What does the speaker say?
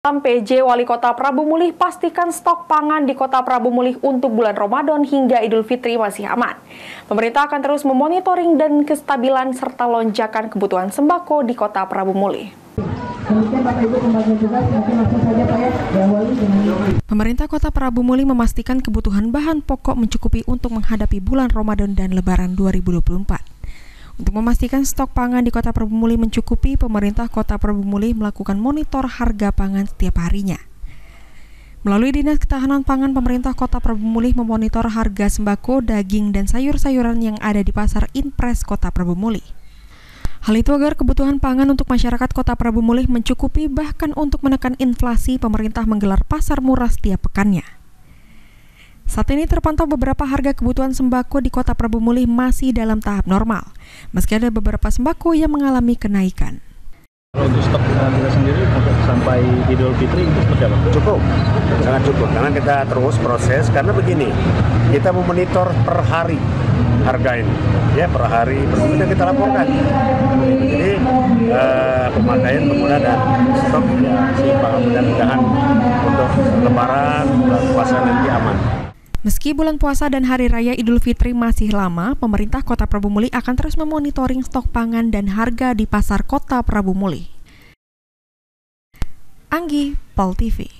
PJ Wali Kota Prabu Mulih pastikan stok pangan di Kota Prabu Mulih untuk bulan Ramadan hingga Idul Fitri masih aman. Pemerintah akan terus memonitoring dan kestabilan serta lonjakan kebutuhan sembako di Kota Prabu Mulih. Pemerintah Kota Prabu Mulih memastikan kebutuhan bahan pokok mencukupi untuk menghadapi bulan Ramadan dan Lebaran 2024. Untuk memastikan stok pangan di Kota Prabu Mulih mencukupi, pemerintah Kota Prabu Mulih melakukan monitor harga pangan setiap harinya. Melalui Dinas Ketahanan Pangan, pemerintah Kota Prabu Mulih memonitor harga sembako, daging, dan sayur-sayuran yang ada di Pasar Inpres Kota Prabu Mulih. Hal itu agar kebutuhan pangan untuk masyarakat Kota Prabu Mulih mencukupi, bahkan untuk menekan inflasi, pemerintah menggelar pasar murah setiap pekannya. Saat ini terpantau beberapa harga kebutuhan sembako di Kota Prabu Mulih masih dalam tahap normal, meski ada beberapa sembako yang mengalami kenaikan. Kalau untuk stok kita sendiri untuk sampai Idul Fitri itu seperti apa? Cukup, sangat cukup, karena kita terus proses, karena begini, kita memonitor per hari harga ini, ya per hari, kemudian kita laporkan. Jadi pemakaian penggunaan dan stok ya seimbang, mudah-mudahan untuk Lebaran, bulan puasa nanti aman. Meski bulan puasa dan Hari Raya Idul Fitri masih lama, pemerintah Kota Prabu Mulih akan terus memonitoring stok pangan dan harga di pasar Kota Prabu Mulih. Anggi, Pol TV.